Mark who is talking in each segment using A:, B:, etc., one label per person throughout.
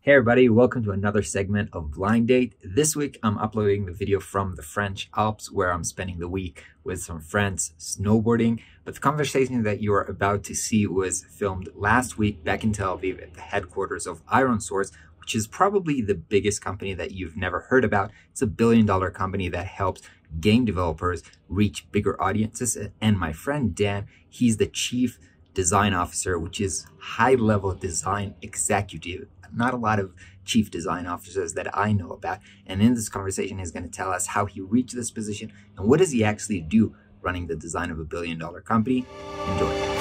A: Hey everybody, welcome to another segment of Blind Date. This week I'm uploading the video from the French Alps where I'm spending the week with some friends snowboarding. But the conversation that you are about to see was filmed last week back in Tel Aviv at the headquarters of ironSource, which is probably the biggest company that you've never heard about. It's a billion-dollar company that helps game developers reach bigger audiences. And my friend Dan, he's the chief design officer, which is high-level design executive. Not a lot of chief design officers that I know about. And in this conversation, he's going to tell us how he reached this position and what does he actually do running the design of a billion-dollar company. Enjoy.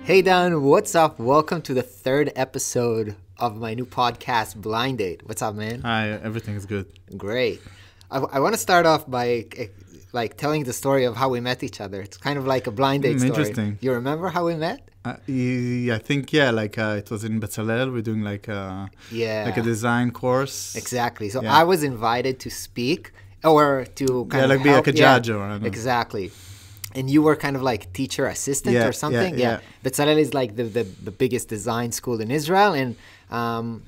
A: Hey Dan, what's up? Welcome to the third episode of my new podcast, Blind Date. What's up, man?
B: Hi, everything is good.
A: Great. I want to start off by telling the story of how we met each other. It's kind of like a blind date story.
B: Interesting.
A: You remember how we met?
B: I think, it was in Bezalel. We're doing like a design course.
A: Exactly. So I was invited to speak or to kind of
B: be
A: help.
B: like a judge or I don't know.
A: Exactly. And you were kind of like teacher assistant or something? Yeah. Bezalel is like the biggest design school in Israel. And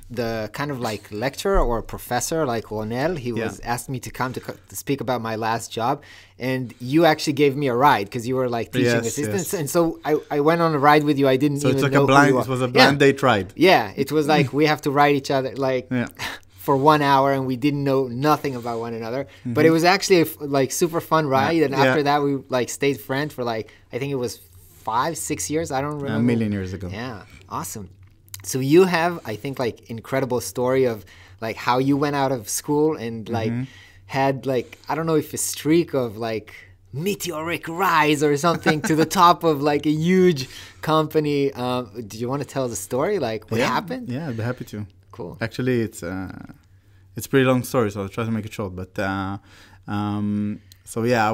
A: the kind of like lecturer or professor like Ronel, he was asked me to come to speak about my last job. And you actually gave me a ride because you were like teaching assistant.
B: Yes.
A: And so I went on a ride with you. I didn't even
B: it's like
A: know who you were.
B: It was a blind date ride.
A: Yeah. It was like we have to ride each other for 1 hour, and we didn't know nothing about one another. Mm-hmm. But it was actually a super fun ride. And after that, we stayed friends for I think it was 5-6 years. I don't remember.
B: A million years ago.
A: Yeah, awesome. So you have, I think, incredible story of how you went out of school and had I don't know if a streak of meteoric rise or something to the top of a huge company. Do you want to tell the story? What happened?
B: Yeah, I'd be happy to.
A: Cool.
B: Actually, it's a pretty long story, so I'll try to make it short. But I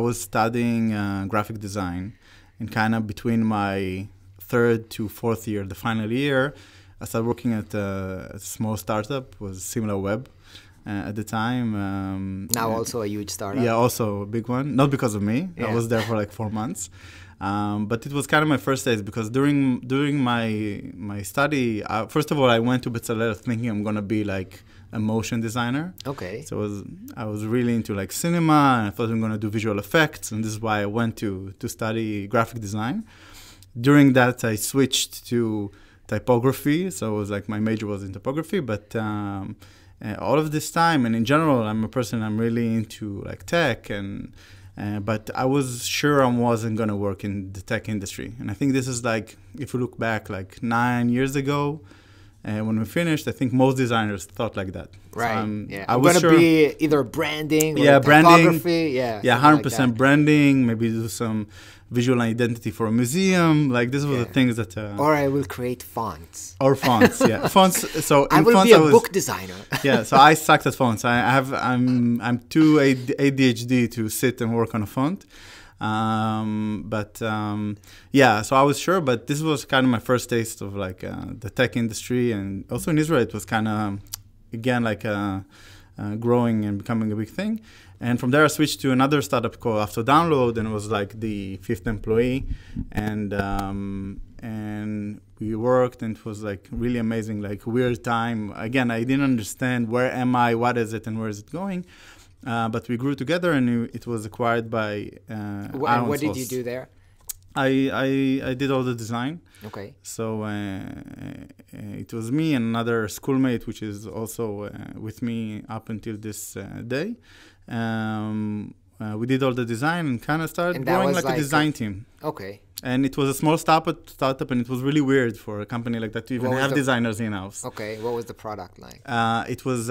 B: was studying graphic design, and kind of between my third to fourth year, the final year, I started working at a small startup. It was SimilarWeb at the time.
A: Now also a huge startup.
B: Yeah, also a big one. Not because of me. Yeah. I was there for 4 months. But it was kind of my first days because during my study, first of all, I went to Bezalel thinking I'm going to be a motion designer.
A: Okay.
B: So I was really into cinema, and I thought I'm going to do visual effects, and this is why I went to study graphic design. During that, I switched to typography, so it was my major was in typography, but all of this time, and in general, I'm really into tech and but I was sure I wasn't going to work in the tech industry. And I think this is if you look back 9 years ago, when we finished, I think most designers thought like that.
A: Right.
B: So,
A: I'm going to be either branding or typography.
B: Yeah, 100% branding, maybe do some visual identity for a museum. These were the things that...
A: or I will create fonts.
B: Or fonts, yeah. Fonts. So
A: I will be a book designer.
B: Yeah, so I sucked at fonts. I'm too ADHD to sit and work on a font. So I was sure, but this was kind of my first taste of the tech industry, and also in Israel it was kind of again growing and becoming a big thing. And from there I switched to another startup called After Download, and it was the fifth employee, and we worked, and it was really amazing, weird time. Again, I didn't understand where am I, what is it, and where is it going. But we grew together, and it was acquired by ironSource.
A: What did you do there?
B: I did all the design.
A: Okay.
B: So it was me and another schoolmate, which is also with me up until this day. We did all the design and kind of started growing a design team.
A: Okay.
B: And it was a small startup, and it was really weird for a company like that to even have designers in-house.
A: Okay, what was the product like?
B: It was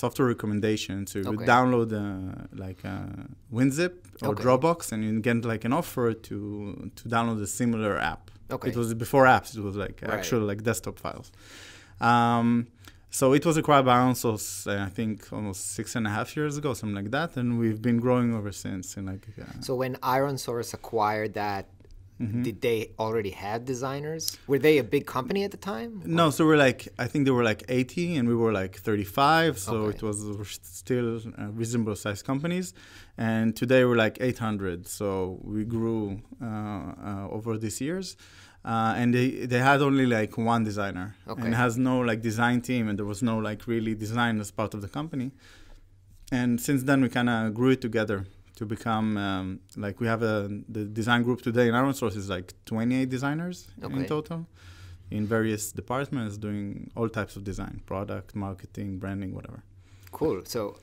B: software recommendation. So you would download WinZip or Dropbox, and you get an offer to download a similar app. Okay. It was before apps. It was actual desktop files. So it was acquired by ironSource, I think almost 6.5 years ago, something like that, and we've been growing ever since. And
C: So when ironSource acquired that, did they already have designers? Were they a big company at the time?
B: No, so I think they were like 80 and we were like 35, so it was still reasonable sized companies. And today we're like 800, so we grew over these years. And they had only like one designer, and has no like design team, and there was no like really design as part of the company. And since then we kind of grew it together to become like we have the design group today in ironSource is like 28 designers in total, in various departments doing all types of design, product, marketing, branding, whatever.
C: Cool. So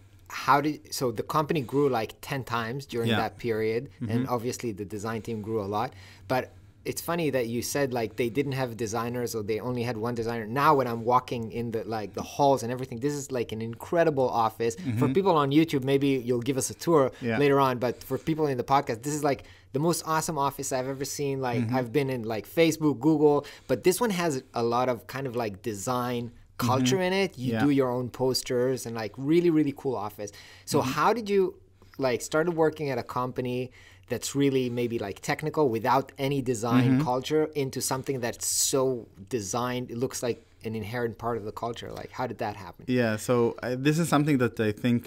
C: the company grew like 10 times during that period, and obviously the design team grew a lot, but it's funny that you said like they didn't have designers or they only had one designer. Now when I'm walking in the halls and everything, this is like an incredible office. For people on YouTube, maybe you'll give us a tour later on, but for people in the podcast, this is like the most awesome office I've ever seen. Like I've been in like Facebook, Google, but this one has a lot of kind of like design culture in it. You do your own posters and like really, really cool office. So how did you like started working at a company that's really maybe like technical without any design culture into something that's so designed, it looks like an inherent part of the culture? Like, how did that happen?
B: Yeah, so this is something that I think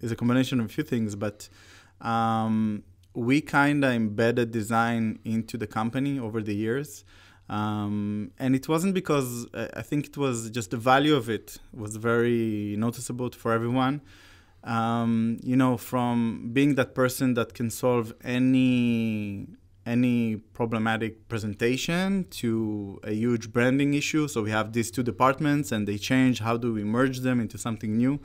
B: is a combination of a few things, but we kind of embedded design into the company over the years. And it wasn't because I think it was just the value of it was very noticeable for everyone. From being that person that can solve any problematic presentation to a huge branding issue. So we have these two departments and they change. How do we merge them into something new?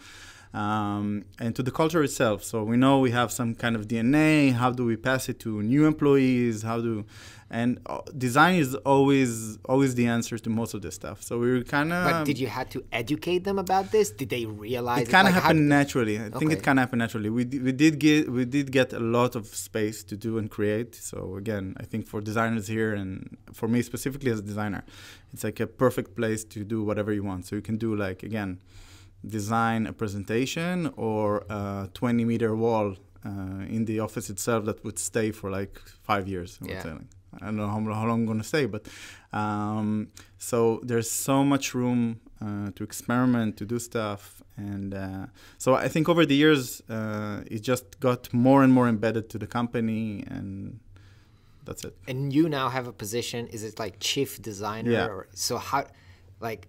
B: And to the culture itself. So we know we have some kind of DNA. How do we pass it to new employees? And design is always the answer to most of this stuff. So we were kind of...
C: But did you have to educate them about this? Did they realize
B: it? It kind of happened naturally. I think it kind of happened naturally. We did get a lot of space to do and create. So again, I think for designers here and for me specifically as a designer, it's like a perfect place to do whatever you want. So you can do like, again, design a presentation or a 20-meter wall in the office itself that would stay for like 5 years. I don't know how long I'm going to stay, but so there's so much room to experiment, to do stuff. And so I think over the years, it just got more and more embedded to the company, and that's it.
C: And you now have a position, is it like chief designer?
B: Yeah.
C: So how... Like,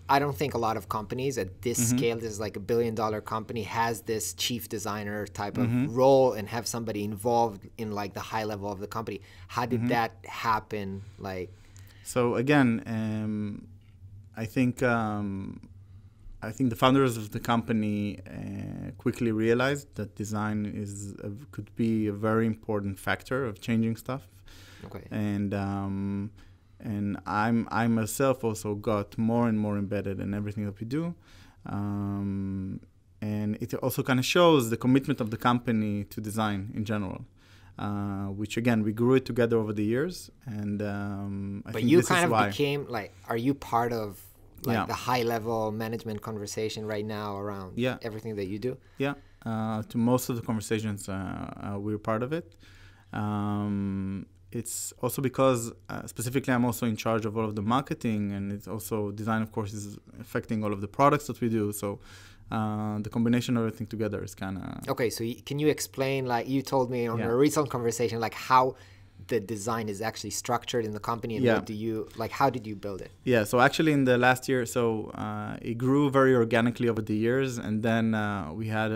C: I don't think a lot of companies at this scale, this is like $1 billion company, has this chief designer type of role and have somebody involved in like the high level of the company. How did that happen? Like,
B: so again, I think the founders of the company quickly realized that design could be a very important factor of changing stuff.
C: Okay.
B: And I myself also got more and more embedded in everything that we do. And it also kind of shows the commitment of the company to design in general, which again, we grew it together over the years. And I think
C: you
B: this
C: kind
B: is
C: of
B: why.
C: became like, are you part of like the high level management conversation right now around everything that you do?
B: Yeah, to most of the conversations, we're part of it. It's also because specifically I'm also in charge of all of the marketing, and it's also design, of course, is affecting all of the products that we do. So the combination of everything together is kind of...
C: Okay, so can you explain, like you told me on a recent conversation, like how the design is actually structured in the company, and how did you build it?
B: Yeah, so actually in the last year, it grew very organically over the years, and then we had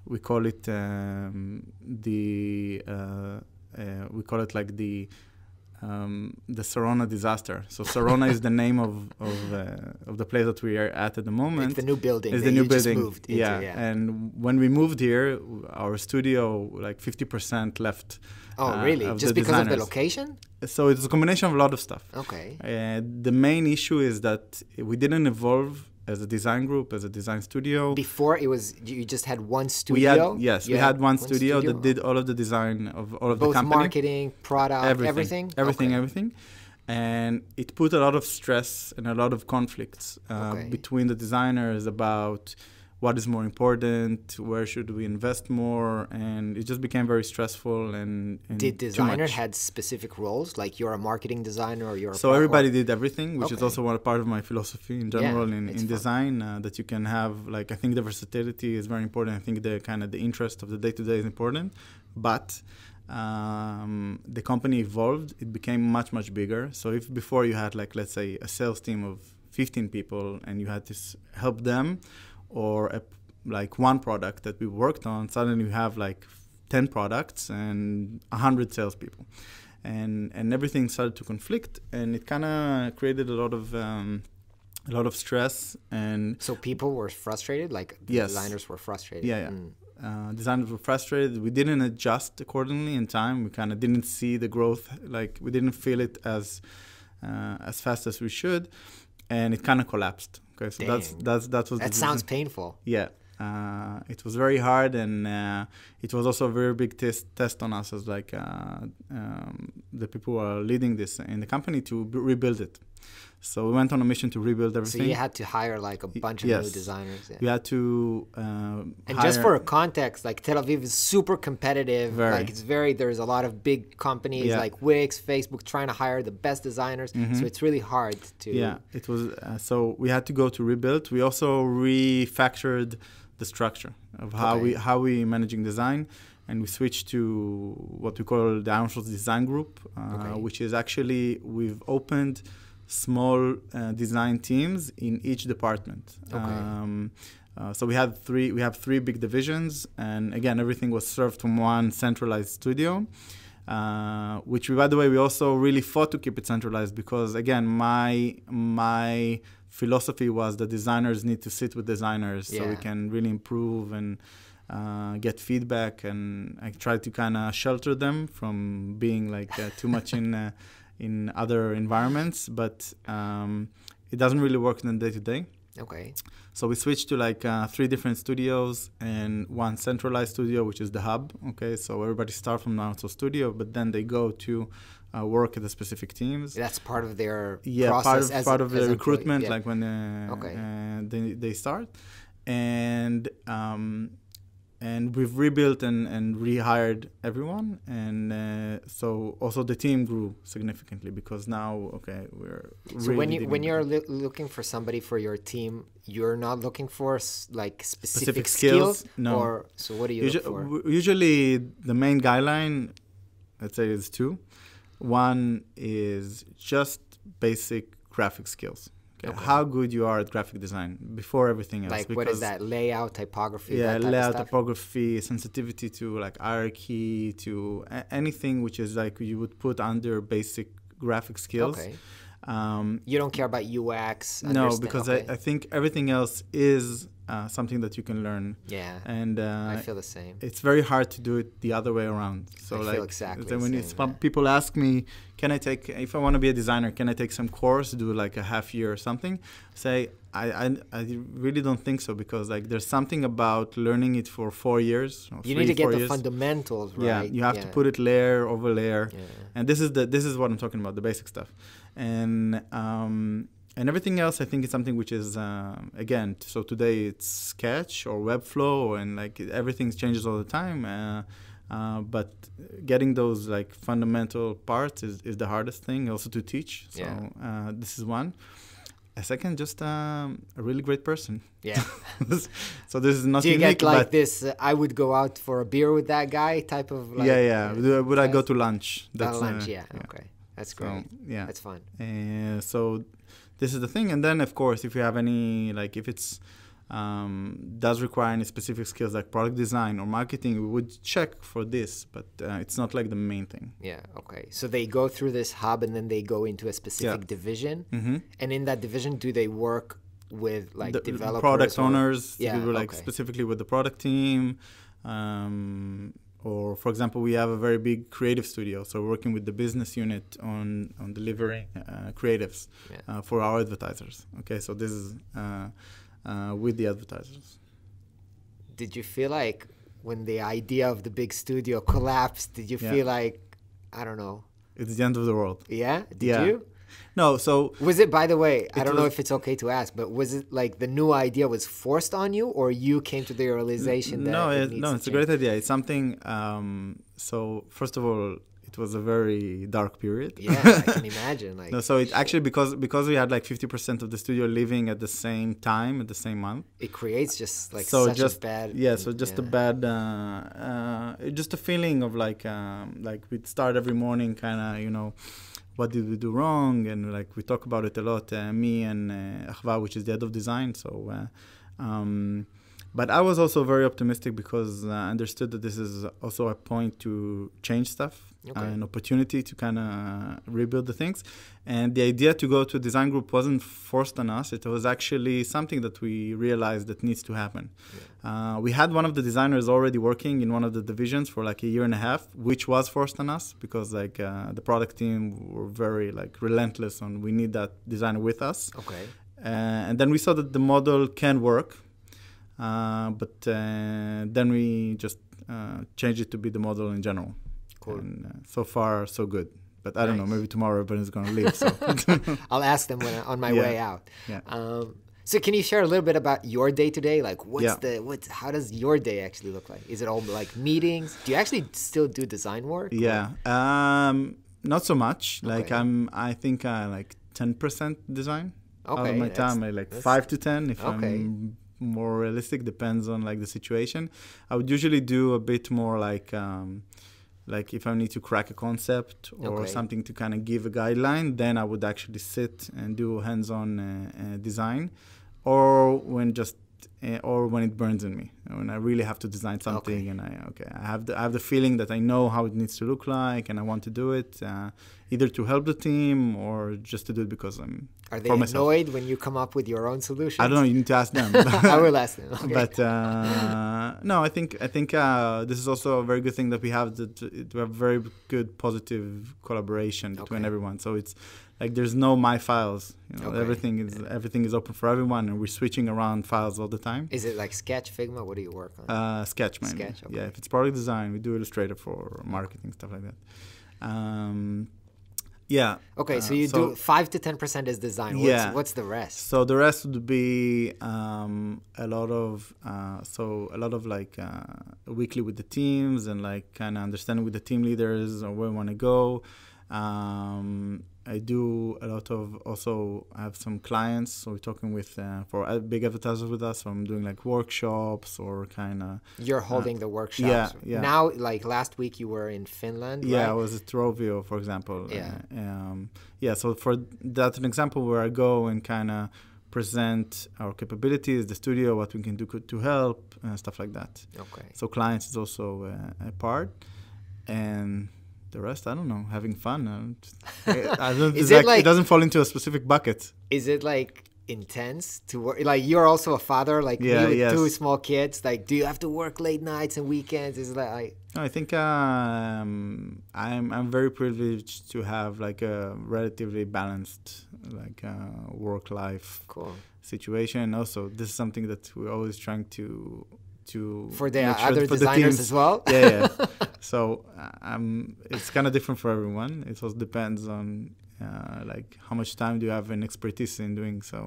B: we call it we call it like the Sarona disaster. So Sarona is the name of the place that we are at the moment.
C: It's the new building.
B: It's the new building.
C: Just moved into,
B: And when we moved here, our studio, like 50% left.
C: Oh, really? Just because of the location?
B: So it's a combination of a lot of stuff.
C: Okay.
B: The main issue is that we didn't evolve as a design group, as a design studio.
C: Before you just had one studio?
B: We had one studio that did all of the design of all of the company.
C: Both marketing, product, everything?
B: Everything. And it put a lot of stress and a lot of conflicts between the designers about what is more important, where should we invest more, and it just became very stressful and
C: did designers had specific roles, like you're a marketing designer or you're a
B: so everybody did everything, which is also one part of my philosophy in general in design, that you can have, like, I think the versatility is very important. I think the kind of the interest of the day-to-day is important, but the company evolved. It became much, much bigger. So if before you had, like, let's say a sales team of 15 people and you had to help them, or like one product that we worked on, suddenly you have like 10 products and 100 salespeople, and everything started to conflict, and it kind of created a lot of stress. And
C: so people were frustrated, like the designers were frustrated.
B: Designers were frustrated. We didn't adjust accordingly in time. We kind of didn't see the growth, like we didn't feel it as fast as we should, and it kind of collapsed. Okay, so that
C: sounds painful.
B: Yeah, it was very hard, and it was also a very big test on us as like the people who are leading this in the company to rebuild it. So we went on a mission to rebuild everything.
C: So you had to hire like a bunch of new designers.
B: We had to
C: and just for a context, like Tel Aviv is super competitive. Like it's there's a lot of big companies like Wix, Facebook trying to hire the best designers. So it's really hard to.
B: Yeah, it was. So we had to go to rebuild. We also refactored the structure of how we managing design. And we switched to what we call the ironSource Design Group, which is actually, we've opened small design teams in each department. So we have three big divisions, and again, everything was served from one centralized studio, which by the way, we also really fought to keep it centralized, because again, my philosophy was that designers need to sit with designers so we can really improve and get feedback, and I try to kind of shelter them from being like too much in other environments, but it doesn't really work in the day-to-day.
C: Okay.
B: So we switched to like 3 different studios and one centralized studio, which is the hub. Okay, so everybody starts from the ironSource studio, but then they go to work at the specific teams.
C: That's part of their process
B: part of the recruitment, like when they start. And we've rebuilt and rehired everyone, and so also the team grew significantly, because now we're.
C: So when you're looking for somebody for your team, you're not looking for like specific skills.
B: No.
C: Or so what do you look for?
B: Usually, the main guideline, let's say, is 2. One is just basic graphic skills. Okay. How good you are at graphic design before everything else.
C: Like, what is that? Layout, typography?
B: Yeah, layout, typography, sensitivity to like hierarchy, to anything which is like you would put under basic graphic skills.
C: Okay. You don't care about UX?
B: No, because I think everything else is something that you can learn.
C: Yeah,
B: and
C: I feel the same.
B: It's very hard to do it the other way around. So
C: I feel exactly
B: when people ask me, if I want to be a designer, can I take some course, do like a half year or something? Say, I really don't think so, because like there's something about learning it for 4 years.
C: You need to get the fundamentals right.
B: Yeah, you have to put it layer over layer, and this is what I'm talking about, the basic stuff, and everything else, I think, is something which is, again, so today it's Sketch or Webflow, and like everything changes all the time. But getting those like fundamental parts is the hardest thing also to teach. So this is one. A second, just a really great person.
C: Yeah.
B: So this is not
C: Do you
B: unique,
C: get like this, I would go out for a beer with that guy type of like...
B: Would I go to lunch?
C: That's lunch, okay. That's great.
B: So,
C: that's fun.
B: So this is the thing. And then, of course, if you have any, like if it's does require any specific skills like product design or marketing, we would check for this, but it's not like the main thing.
C: Yeah, okay. So they go through this hub and then they go into a specific division. Mm-hmm. And in that division, do they work with like developers?
B: Product owners, like specifically with the product team. Or, for example, we have a very big creative studio, so we're working with the business unit on delivering creatives for our advertisers. Okay, so this is with the advertisers.
C: Did you feel like when the idea of the big studio collapsed, did you feel like, I don't know?
B: It's the end of the world.
C: Yeah? Did you?
B: No, so
C: was it, by the way, I don't know if it's okay to ask, but was it like the new idea was forced on you, or you came to the realization that
B: it's a great idea. It's something. So first of all, it was a very dark period.
C: Yeah, I can imagine. Like,
B: no, so it actually because we had like 50% of the studio living at the same time, at the same month.
C: It creates just like
B: so
C: such
B: just,
C: a bad.
B: Yeah, so just a bad, just a feeling of like we'd start every morning, kind of, you know, what did we do wrong, and like we talk about it a lot. Me and Ahva, which is the head of design. So. But I was also very optimistic because I understood that this is also a point to change stuff, an opportunity to kind of rebuild the things. And the idea to go to a design group wasn't forced on us. It was actually something that we realized that needs to happen. Yeah. We had one of the designers already working in one of the divisions for like a year and a half, which was forced on us because like the product team were very like relentless on we need that designer with us.
C: Okay.
B: And then we saw that the model can work. But then we just changed it to be the model in general.
C: Cool.
B: And so far, so good. But I don't know, maybe tomorrow everyone's going to leave. So.
C: I'll ask them on my way out.
B: Yeah.
C: So can you share a little bit about your day-to-day? Like how does your day actually look like? Is it all like meetings? Do you actually still do design work?
B: Yeah. Not so much. Like I think like 10% design out of my time. Like 5 to 10 if I'm more realistic, depends on like the situation. I would usually do a bit more like if I need to crack a concept or something to kind of give a guideline, then I would actually sit and do hands-on design, or when it burns in me, when I really have to design something and I have the feeling that I know how it needs to look like and I want to do it, either to help the team or just to do it because I'm.
C: Are they annoyed when you come up with your own solutions?
B: I don't know. You need to ask them.
C: I will ask them. Okay.
B: But no, I think this is also a very good thing that we have very good positive collaboration between everyone. So it's like there's no my files. You know, everything is open for everyone, and we're switching around files all the time.
C: Is it like Sketch, Figma? What do you work
B: on? Sketch, mainly.
C: Sketch. Okay.
B: Yeah, if it's product design, we do Illustrator for marketing, stuff like that. Yeah.
C: Okay, so you do 5 to 10% is design. What's the rest?
B: So the rest would be a lot of like weekly with the teams and like kind of understanding with the team leaders or where we want to go. I do a lot of also I have some clients, so we're talking with for big advertisers with us. So I'm doing like workshops or kind of. You're holding
C: the workshops. Yeah. Now, like last week, you were in Finland.
B: Yeah,
C: right?
B: I was at Rovio, for example. Yeah. So for that's an example where I go and kind of present our capabilities, the studio, what we can do to help, stuff like that.
C: Okay.
B: So clients is also a part, and. The rest, I don't know, having fun. It doesn't fall into a specific bucket.
C: Is it like intense to work? Like you're also a father, like me with 2 small kids. Like, do you have to work late nights and weekends? Is it like?
B: No, I think I'm very privileged to have like a relatively balanced like work-life situation. Also, this is something that we're always trying to
C: for the other designers as well.
B: Yeah. So it's kind of different for everyone. It also depends on like how much time do you have and expertise in doing so.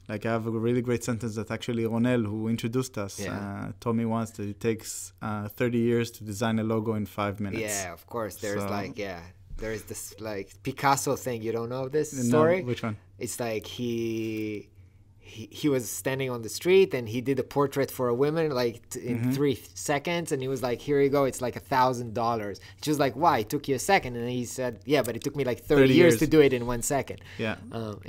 B: Like I have a really great sentence that actually Ronel, who introduced us, told me once that it takes 30 years to design a logo in 5 minutes.
C: Yeah, of course. There's there's this like Picasso thing. You don't know this story?
B: No, which one?
C: It's like he was standing on the street and he did a portrait for a woman like in 3 seconds, and he was like, here you go, it's like $1,000. She was like, why? It took you a second. And he said, yeah, but it took me like 30 years to do it in 1 second.
B: Yeah.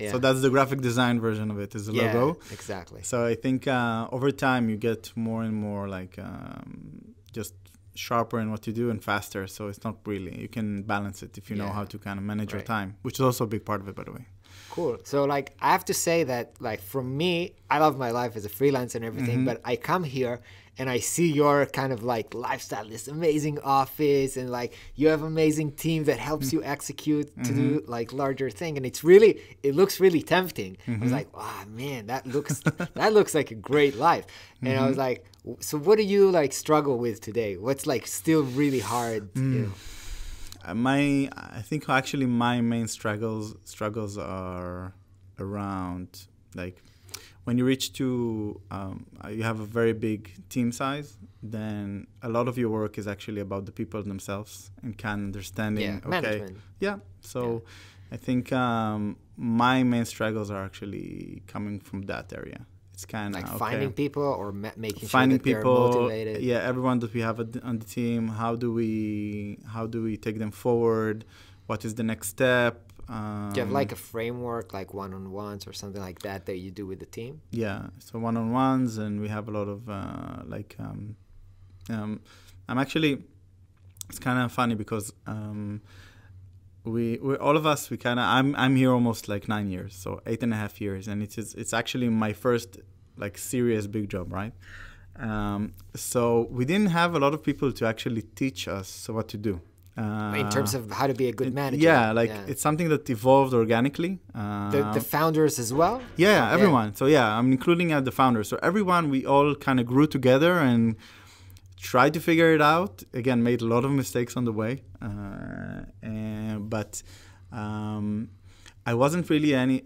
B: So that's the graphic design version of it, is the logo.
C: Exactly.
B: So I think over time you get more and more like just sharper in what you do and faster. So it's not really, you can balance it if you know how to kind of manage your time, which is also a big part of it, by the way.
C: Cool. So like I have to say that like for me, I love my life as a freelancer and everything, but I come here and I see your kind of like lifestyle, this amazing office, and like you have amazing team that helps you execute to do like larger thing, and it looks really tempting. I was like, wow, man, that looks like a great life. And I was like, so what do you like struggle with today? What's like still really hard? You know?
B: I think actually my main struggles are around like when you reach to you have a very big team size, then a lot of your work is actually about the people themselves and kind of understanding.
C: Management.
B: Yeah. So I think my main struggles are actually coming from that area. It's kind of
C: like finding people or making
B: finding
C: sure that
B: people,
C: they're motivated.
B: Yeah, everyone that we have on the team. How do we take them forward? What is the next step?
C: Do you have like a framework, like one-on-ones or something like that you do with the team?
B: Yeah, so one-on-ones, and we have a lot of I'm actually, it's kind of funny because we all of us, we kind of, I'm here almost like 9 years, so 8.5 years, and it's actually my first like serious big job, right? So we didn't have a lot of people to actually teach us what to do.
C: In terms of how to be a good manager.
B: Yeah, it's something that evolved organically.
C: The founders as well?
B: Yeah, everyone. So I'm including the founders. So everyone, we all kind of grew together and tried to figure it out. Again, made a lot of mistakes on the way. But I wasn't really any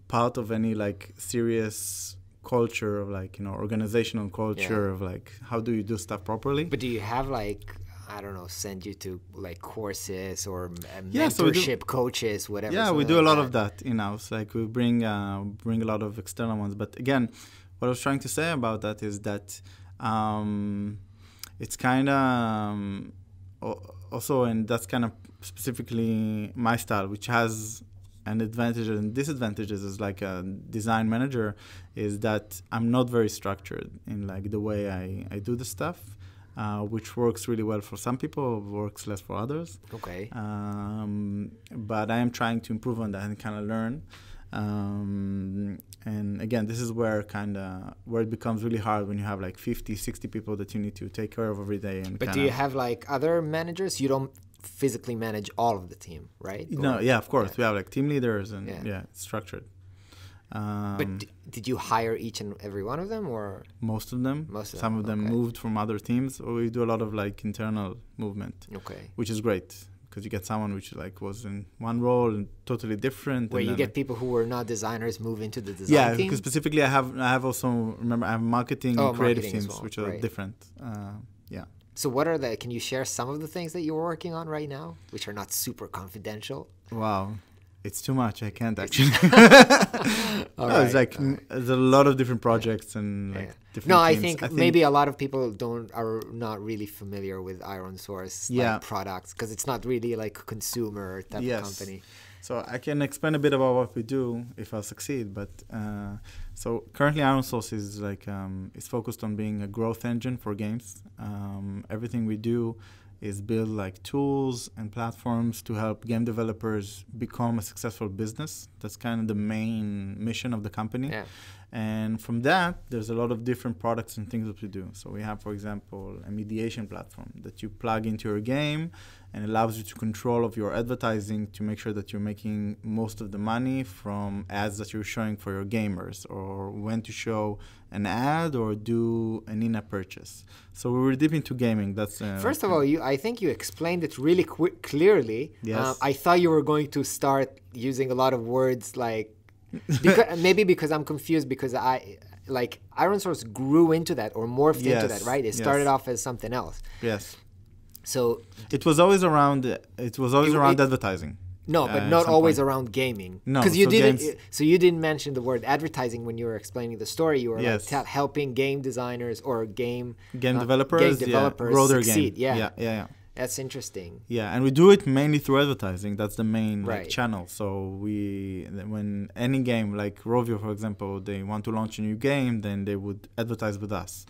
B: part of any like serious culture of like, organizational culture of like, how do you do stuff properly?
C: But do you have like, I don't know, send you to like courses or mentorship coaches, whatever?
B: Yeah, we do a lot of that in-house. Like we bring a lot of external ones. But again, what I was trying to say about that is that it's kind of also, and that's kind of specifically my style, which has an advantage and disadvantages as like a design manager, is that I'm not very structured in like the way I do the stuff. Which works really well for some people, works less for others.
C: Okay.
B: But I am trying to improve on that and kind of learn. And again, this is where it becomes really hard when you have like 50, 60 people that you need to take care of every day.
C: But do you have like other managers? You don't physically manage all of the team, right?
B: No, of course. We have like team leaders and it's structured.
C: But did you hire each and every one of them, or
B: most of them? Some of them moved from other teams, or we do a lot of like internal movement.
C: Okay,
B: which is great because you get someone which like was in one role and totally different.
C: Where you get people who were not designers move into the design team.
B: Because specifically I have also I have marketing and creative teams which are different.
C: So what are can you share some of the things that you're working on right now, which are not super confidential?
B: Wow. It's too much. I can't actually. It's like there's a lot of different projects and like different.
C: No,
B: teams.
C: I think maybe a lot of people are not really familiar with ironSource products because it's not really like a consumer type of company.
B: So I can explain a bit about what we do if I succeed. But so currently ironSource is like it's focused on being a growth engine for games. Everything we do is build like tools and platforms to help game developers become a successful business. That's kind of the main mission of the company. Yeah. And from that, there's a lot of different products and things that we do. So we have, for example, a mediation platform that you plug into your game and allows you to control of your advertising to make sure that you're making most of the money from ads that you're showing for your gamers, or when to show an ad or do an in-app purchase. So we were deep into gaming. That's
C: first of all, I think you explained it really clearly.
B: Yes.
C: I thought you were going to start using a lot of words like maybe because I'm confused because ironSource grew into that or morphed into that, right? It started off as something else.
B: Yes.
C: So
B: it was always around. It was always around advertising.
C: No, but not always around gaming.
B: No,
C: because you didn't. So you didn't mention the word advertising when you were explaining the story. You were like helping game designers or game
B: developers grow their
C: succeed.
B: Game. Yeah.
C: That's interesting.
B: Yeah, and we do it mainly through advertising. That's the main channel. So when any game like Rovio, for example, they want to launch a new game, then they would advertise with us.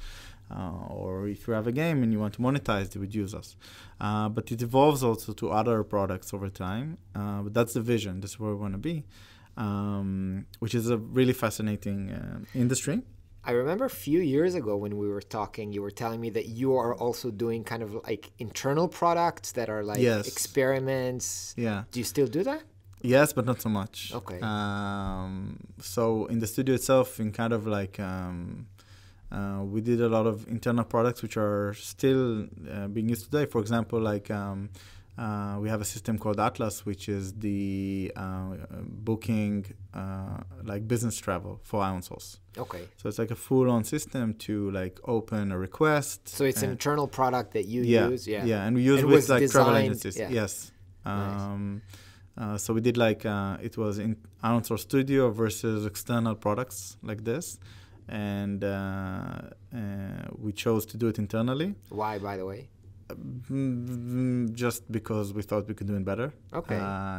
B: Or if you have a game and you want to monetize, they would use us. But it evolves also to other products over time. But that's the vision. That's where we want to be, which is a really fascinating industry.
C: I remember a few years ago when we were talking, you were telling me that you are also doing kind of like internal products that are like experiments.
B: Yeah.
C: Do you still do that?
B: Yes, but not so much.
C: Okay.
B: So in the studio itself, in kind of like we did a lot of internal products which are still being used today. For example, like we have a system called Atlas, which is the booking like business travel for ironSource.
C: Okay.
B: So it's like a full-on system to like open a request.
C: So it's an internal product that you use.
B: Yeah, and we use with like travel agencies.
C: Yeah.
B: Yes.
C: Nice.
B: So we did like it was in ironSource Studio versus external products like this, and we chose to do it internally.
C: Why, by the way?
B: Just because we thought we could do it better.
C: Okay.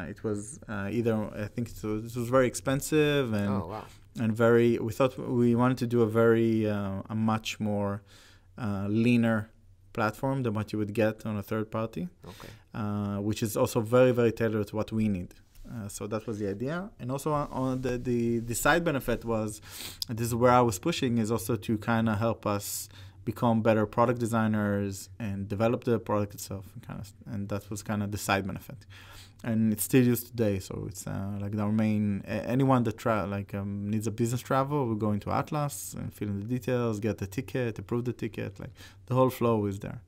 B: It was either I think this was very expensive and and very. We thought we wanted to do a much more leaner platform than what you would get on a third party.
C: Okay.
B: Which is also very, very tailored to what we need. So that was the idea. And also on the side benefit was, and this is where I was pushing, is also to kind of help us become better product designers and develop the product itself. And that was kind of the side benefit. And it's still used today. So it's like our main, anyone that needs a business travel, we go into Atlas and fill in the details, get the ticket, approve the ticket. Like the whole flow is there.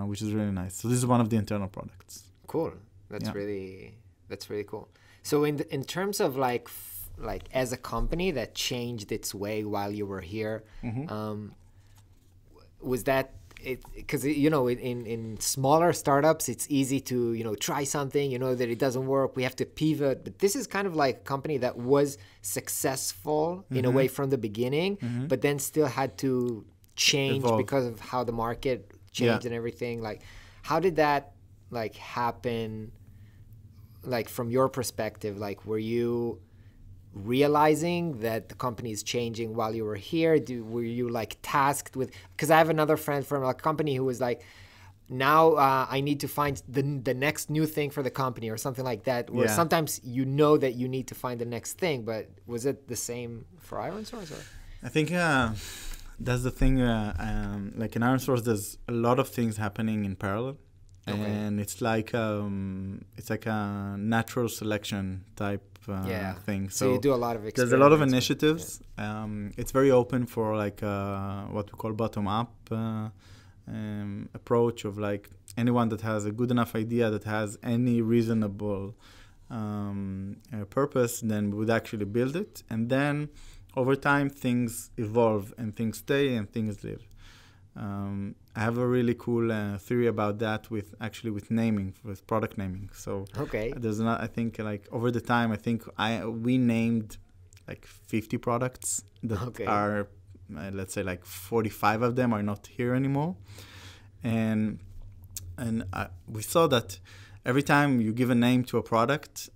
B: Which is really nice. So this is one of the internal products.
C: Cool. That's really cool. So in terms of like as a company that changed its way while you were here, was that it? Because in smaller startups, it's easy to try something, that it doesn't work. We have to pivot. But this is kind of like a company that was successful in a way from the beginning, but then still had to change because of how the market changed and everything. Like, how did that like happen? Like from your perspective, like were you realizing that the company is changing while you were here? Were you like tasked with? Because I have another friend from a company who was like, now I need to find the next new thing for the company or something like that. Where sometimes that you need to find the next thing, but was it the same for ironSource? Or?
B: I think. That's the thing. Like in ironSource, there's a lot of things happening in parallel, and it's like a natural selection type thing. So
C: you do a lot of experiments.
B: There's a lot of initiatives. It's very open for like what we call bottom up approach of like anyone that has a good enough idea that has any reasonable purpose, then we would actually build it, and then. Over time, things evolve and things stay and things live. I have a really cool theory about that with naming, with product naming. So there's not. I think like over the time, I think we named like 50 products that are, let's say like 45 of them are not here anymore, and we saw that every time you give a name to a product,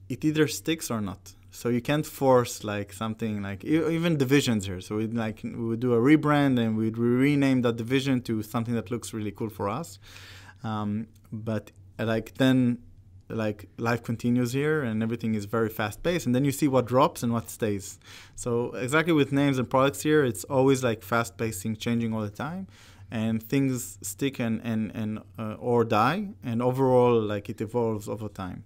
B: it either sticks or not. So you can't force like something like even divisions here. So we would do a rebrand and we'd rename that division to something that looks really cool for us. But then life continues here and everything is very fast paced. And then you see what drops and what stays. So exactly with names and products here, it's always like fast pacing, changing all the time. And things stick and or die. And overall, like it evolves over time.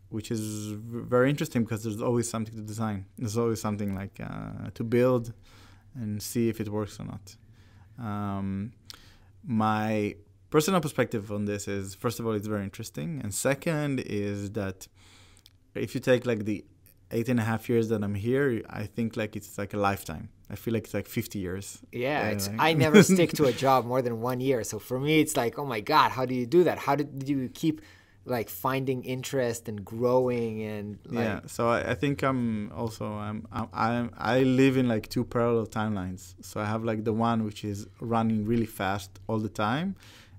B: Which is very interesting because there's always something to design. There's always something like to build and see if it works or not. My personal perspective on this is, first of all, it's very interesting. And second is that if you take like the 8.5 years that I'm here, I think like it's like a lifetime. I feel like it's like 50 years.
C: Yeah, I never stick to a job more than 1 year. So for me, it's like, oh my God, how do you do that? How did you keep like finding interest and growing and like...
B: So I think I live in like two parallel timelines. So I have like the one which is running really fast all the time,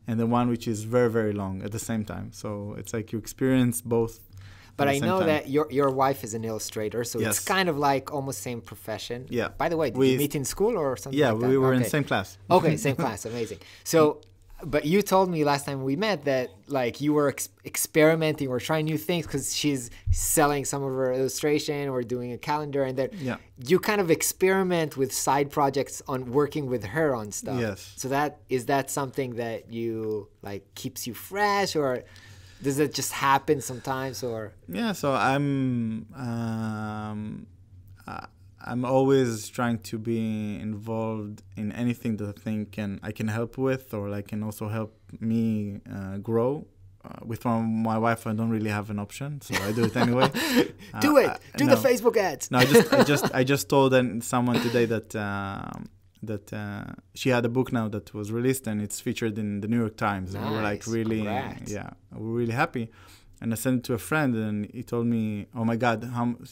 B: and the one which is very, very long at the same time. So it's like you experience both.
C: But I know that your wife is an illustrator, so it's kind of like almost same profession.
B: Yeah.
C: By the way, did you meet in school or something like that?
B: Yeah, we were in the same class.
C: Okay, same class. Amazing. So... But you told me last time we met that like you were experimenting or trying new things because she's selling some of her illustration or doing a calendar, and that you kind of experiment with side projects on working with her on stuff.
B: Yes.
C: So is that something that you like keeps you fresh, or does it just happen sometimes? Or
B: so I'm always trying to be involved in anything that I think I can help with, or like can also help me grow. With my wife, I don't really have an option, so I do it anyway.
C: Do the Facebook ads.
B: No, I just told someone today that she had a book now that was released and it's featured in the New York Times.
C: Nice.
B: And we're like really,
C: Congrats.
B: we're really happy. And I sent it to a friend, and he told me, "Oh my God,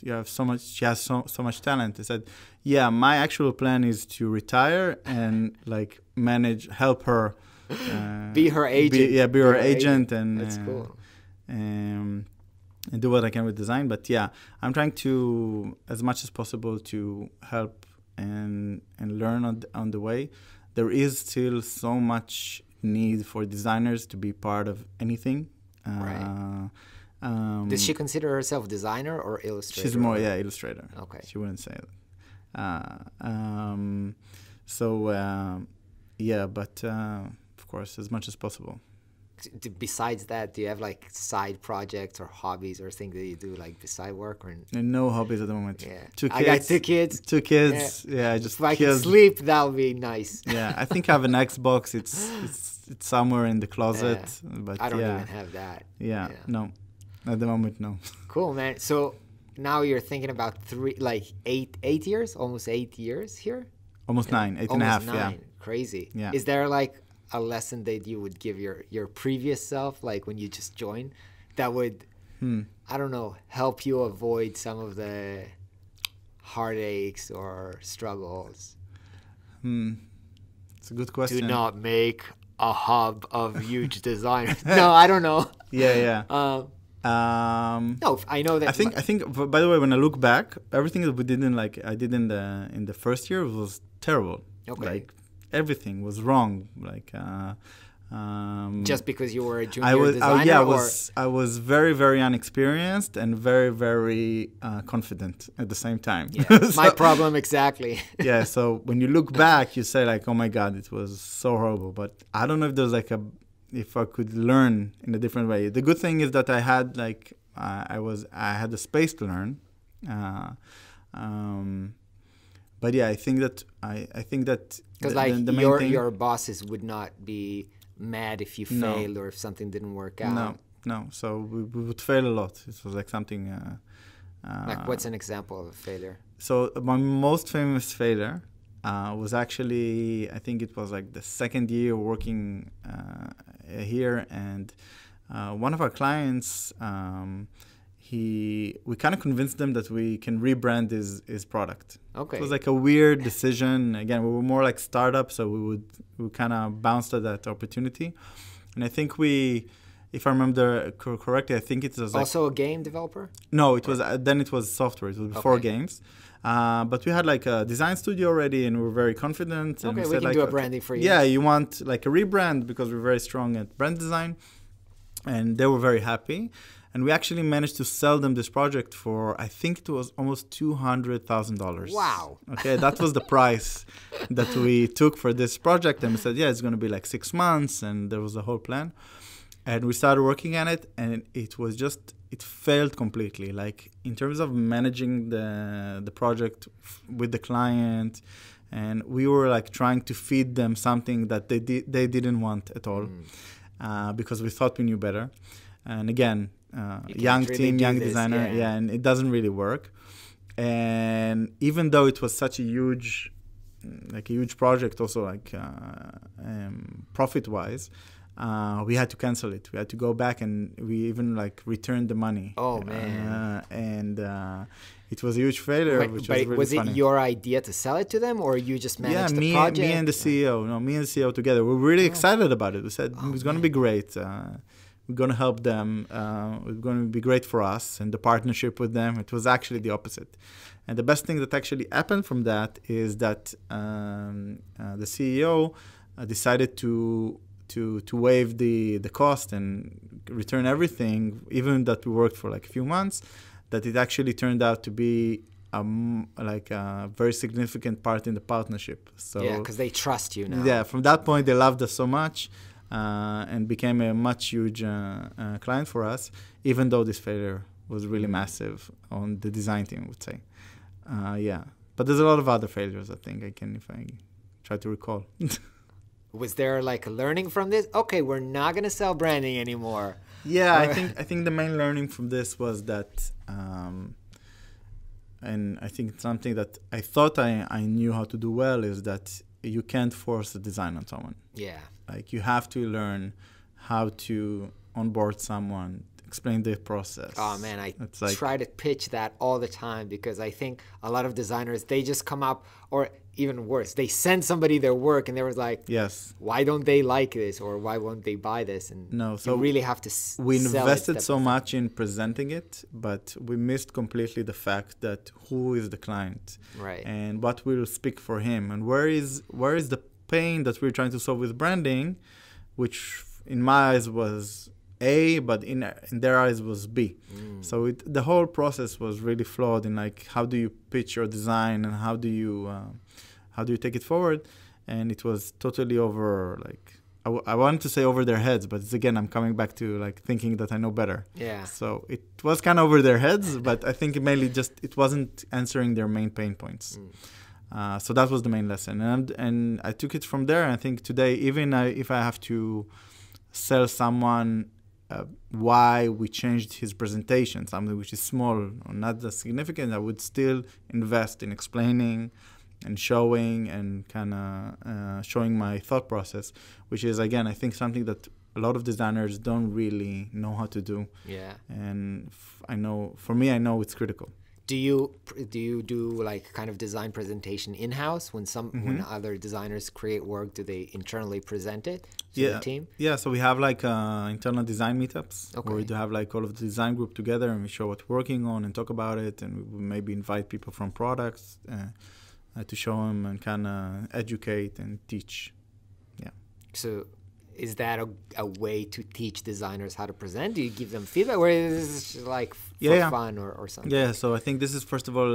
B: you have so much! She has so much talent." I said, "Yeah, my actual plan is to retire and like help her,
C: be her agent.
B: Be her agent, and
C: that's cool.
B: And do what I can with design." But yeah, I'm trying to, as much as possible, to help and learn on the way. There is still so much need for designers to be part of anything.
C: Right. Does she consider herself designer or illustrator?
B: She's more, illustrator.
C: Okay.
B: She wouldn't say that. But of course, as much as possible.
C: Besides that, do you have like side projects or hobbies or things that you do like beside work? Or
B: And no hobbies at the moment.
C: Yeah.
B: 2 kids.
C: I got 2 kids.
B: 2 kids. Yeah,
C: if I can sleep, that would be nice.
B: Yeah, I think I have an Xbox. It's somewhere in the closet.
C: Yeah.
B: But
C: I don't even have that.
B: Yeah, no. At the moment, no.
C: Cool, man. So now you're thinking about 8 years, almost 8 years here?
B: Almost 9, 8 and a half,
C: 9.
B: yeah.
C: Crazy.
B: Yeah.
C: Is there like a lesson that you would give your previous self, like when you just joined, that would, I don't know, help you avoid some of the heartaches or struggles?
B: It's a good question.
C: Do not make a hub of huge designers. No, I don't know.
B: Yeah.
C: No, I know that.
B: I think. By the way, when I look back, everything that I did in the first year was terrible.
C: Okay.
B: Like everything was wrong. Like.
C: Just because you were a junior designer?
B: I was very, very unexperienced and very, very confident at the same time.
C: Yeah, my problem exactly.
B: Yeah, so when you look back, you say like, oh my God, it was so horrible. But I don't know if there's if I could learn in a different way. The good thing is that I had I had the space to learn. But yeah, I think that
C: because your bosses would not be mad if you failed or if something didn't work out.
B: No. So we would fail a lot. It was like something.
C: Like what's an example of a failure?
B: So my most famous failure was actually, I think it was like the second year working here, and one of our clients, we kind of convinced them that we can rebrand his product.
C: Okay.
B: It was like a weird decision. Again, we were more like startup, so we kind of bounced at that opportunity. And I think if I remember correctly, I think it was
C: also a game developer?
B: No, it was then it was software. It was before games. But we had like a design studio already, and we were very confident.
C: Okay,
B: and
C: we can do a branding for you.
B: Yeah, you want like a rebrand because we're very strong at brand design. And they were very happy. And we actually managed to sell them this project for, I think it was almost $200,000.
C: Wow.
B: Okay, that was the price that we took for this project. And we said, it's going to be like 6 months. And there was a whole plan. And we started working on it. And it failed completely. Like in terms of managing the project with the client. And we were like trying to feed them something that they didn't want at all. Because we thought we knew better. And again, young team, young designer, and it doesn't really work. And even though it was such a huge project, also like profit-wise, we had to cancel it. We had to go back, and we even like returned the money.
C: Oh man!
B: It was a huge failure, which was really
C: was
B: funny.
C: It your idea to sell it to them, or you just managed the project?
B: Me and the CEO. No, me and the CEO together. We're really excited about it. We said it's going to be great. We're going to help them. It's going to be great for us and the partnership with them. It was actually the opposite. And the best thing that actually happened from that is that the CEO decided to waive the cost and return everything, even that we worked for like a few months, that it actually turned out to be like a very significant part in the partnership. So
C: yeah, because they trust you now.
B: Yeah, from that point, they loved us so much. And became a much huge client for us, even though this failure was really massive on the design team, I would say. But there's a lot of other failures, I think, if I try to recall.
C: Was there like a learning from this? Okay, we're not going to sell branding anymore.
B: Yeah, I think the main learning from this was that, and I think it's something that I thought I knew how to do well, is that you can't force a design on someone.
C: Yeah.
B: Like you have to learn how to onboard someone, explain the process.
C: Oh man, I try to pitch that all the time because I think a lot of designers, they just come up, or even worse, they send somebody their work and they were like,
B: yes,
C: why don't they like this, or why won't they buy this? And
B: no, so
C: you really have to
B: we invested so much in presenting it, but we missed completely the fact that who is the client,
C: right,
B: and what will speak for him, and where is the pain that we're trying to solve with branding, which in my eyes was A, but in their eyes was B. So the whole process was really flawed in like how do you pitch your design and how do you take it forward, and it was totally over like I wanted to say over their heads, but it's, again, I'm coming back to like thinking that I know better.
C: Yeah.
B: So it was kind of over their heads, but I think mainly just it wasn't answering their main pain points. So that was the main lesson, and I took it from there. And I think today, even if I have to sell someone why we changed his presentation, something which is small or not that significant, I would still invest in explaining and showing and kind of showing my thought process, which is, again, I think something that a lot of designers don't really know how to do.
C: Yeah.
B: And I know it's critical.
C: Do you do like kind of design presentation in-house when when other designers create work? Do they internally present it to the team?
B: Yeah, so we have like internal design meetups where we do have like all of the design group together and we show what we're working on and talk about it, and we maybe invite people from products to show them and kind of educate and teach. Yeah.
C: So is that a way to teach designers how to present? Do you give them feedback, or is this just like for fun or something?
B: Yeah, so I think this is, first of all,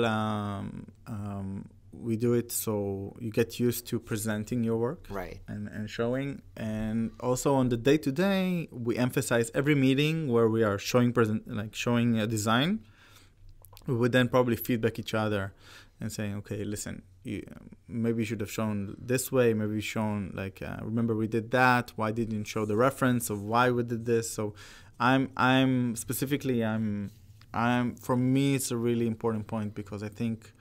B: we do it so you get used to presenting your work,
C: right,
B: and showing. And also on the day-to-day, we emphasize every meeting where we are showing a design. We would then probably feedback each other and saying, okay, listen, maybe you should have shown this way, maybe shown like, remember we did that, why didn't you show the reference of why we did this? So I'm specifically, for me, it's a really important point, because I think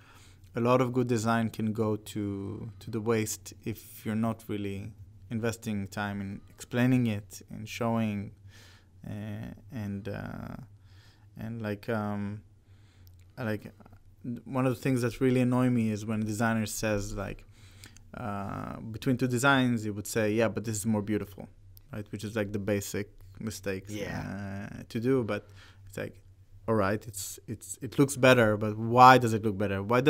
B: a lot of good design can go to the waste if you're not really investing time in explaining it and showing, and one of the things that really annoy me is when a designer says, like, between two designs, he would say, yeah, but this is more beautiful, right? Which is like the basic mistakes to do. But it's like, all right, it looks better, but why does it look better? Why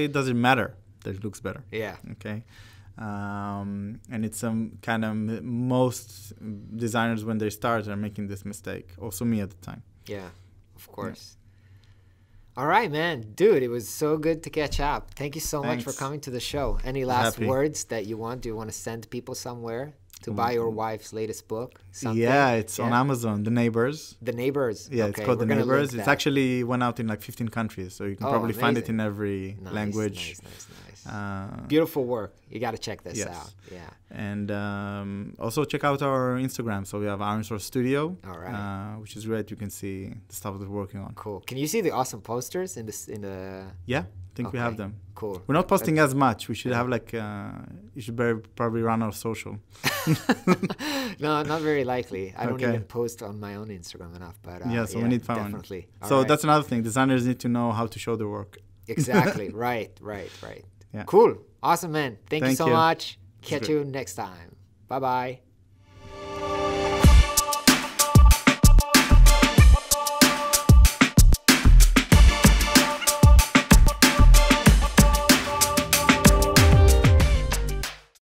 B: does it matter that it looks better?
C: Yeah.
B: Okay. And it's some kind of, most designers when they start are making this mistake. Also me at the time.
C: Yeah, of course. Yeah. All right, man. Dude, it was so good to catch up. Thank you so much for coming to the show. Any last words that you want? Do you want to send people somewhere to buy your wife's latest book? Something?
B: Yeah, it's on Amazon, The Neighbors.
C: The Neighbors.
B: Yeah, it's called The Neighbors. It's actually went out in like 15 countries, so you can probably find it in every language.
C: Nice. Beautiful work. You got to check this out. Yeah.
B: And also check out our Instagram. So we have ironSource Studio,
C: all right,
B: which is great. You can see the stuff that we're working on.
C: Cool. Can you see the awesome posters in the?
B: Yeah, I think we have them.
C: Cool.
B: We're not posting as much. We should have like you should probably run our social.
C: No, not very likely. I don't even post on my own Instagram enough. But
B: so we need fun.
C: Definitely.
B: So that's another thing. Designers need to know how to show their work.
C: Exactly. Right.
B: Yeah.
C: Cool. Awesome, man. Thank you so much. Catch you next time. Bye-bye.